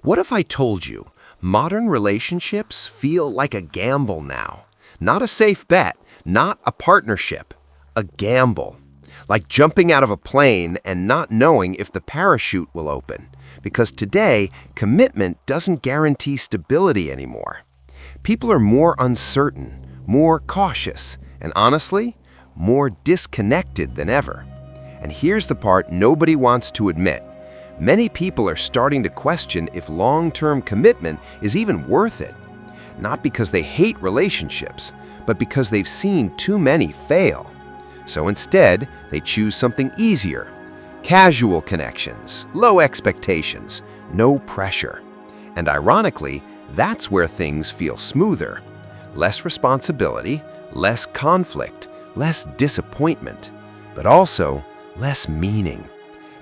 What if I told you modern relationships feel like a gamble now? Not a safe bet, not a partnership, a gamble. Like jumping out of a plane and not knowing if the parachute will open. Because today, commitment doesn't guarantee stability anymore. People are more uncertain, more cautious, and honestly, more disconnected than ever. And here's the part nobody wants to admit. Many people are starting to question if long-term commitment is even worth it. Not because they hate relationships, but because they've seen too many fail. So instead, they choose something easier. Casual connections, low expectations, no pressure. And ironically, that's where things feel smoother. Less responsibility, less conflict, less disappointment, but also less meaning.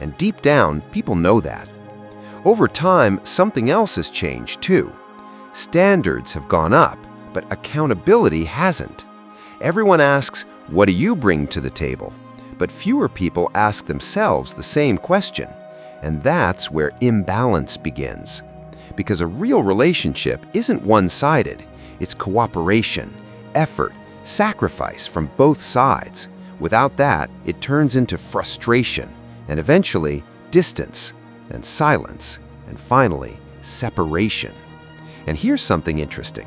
And deep down, people know that. Over time, something else has changed too. Standards have gone up, but accountability hasn't. Everyone asks, what do you bring to the table? But fewer people ask themselves the same question. And that's where imbalance begins. Because a real relationship isn't one-sided. It's cooperation, effort, sacrifice from both sides. Without that, it turns into frustration, and eventually distance, and silence, and finally separation. And here's something interesting.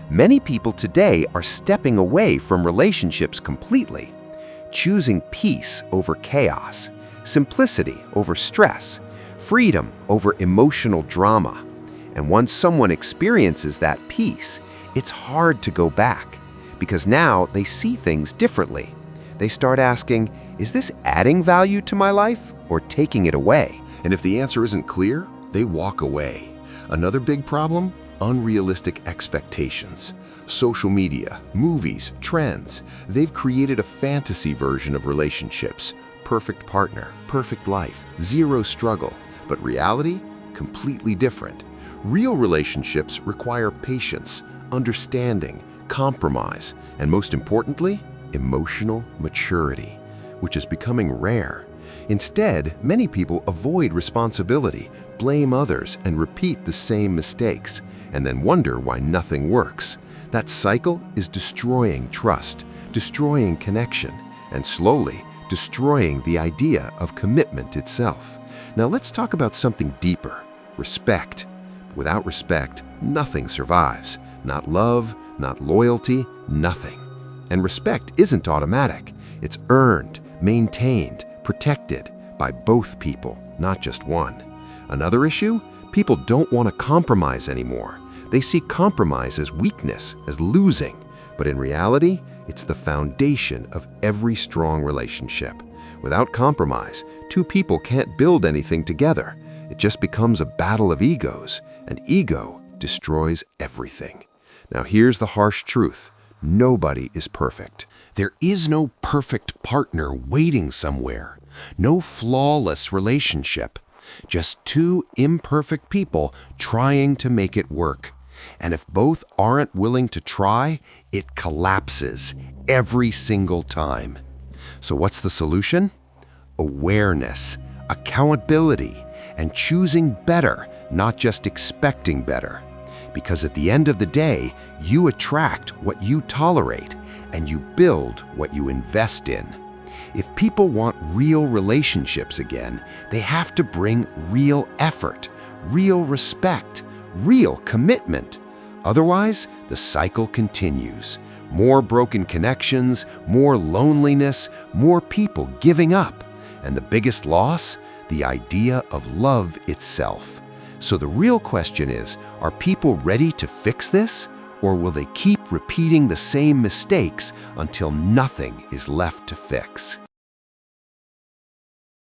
Many people today are stepping away from relationships completely, choosing peace over chaos, simplicity over stress, freedom over emotional drama. And once someone experiences that peace, it's hard to go back, because now they see things differently. They start asking, is this adding value to my life or taking it away? And if the answer isn't clear, they walk away. Another big problem? Unrealistic expectations. Social media, movies, trends, they've created a fantasy version of relationships. Perfect partner, perfect life, zero struggle. But reality? Completely different. Real relationships require patience, understanding, compromise, and most importantly, emotional maturity, which is becoming rare. Instead, many people avoid responsibility, blame others, and repeat the same mistakes, and then wonder why nothing works. That cycle is destroying trust, destroying connection, and slowly destroying the idea of commitment itself. Now let's talk about something deeper, respect. Without respect, nothing survives. Not love, not loyalty, nothing. And respect isn't automatic. It's earned, maintained, protected by both people, not just one. Another issue? People don't want to compromise anymore. They see compromise as weakness, as losing. But in reality, it's the foundation of every strong relationship. Without compromise, two people can't build anything together. It just becomes a battle of egos, and ego destroys everything. Now here's the harsh truth. Nobody is perfect. There is no perfect partner waiting somewhere. No flawless relationship. Just two imperfect people trying to make it work. And if both aren't willing to try, it collapses every single time. So what's the solution? Awareness, accountability, and choosing better, not just expecting better. Because at the end of the day, you attract what you tolerate, and you build what you invest in. If people want real relationships again, they have to bring real effort, real respect, real commitment. Otherwise, the cycle continues. More broken connections, more loneliness, more people giving up. And the biggest loss? The idea of love itself. So the real question is, are people ready to fix this? Or will they keep repeating the same mistakes until nothing is left to fix?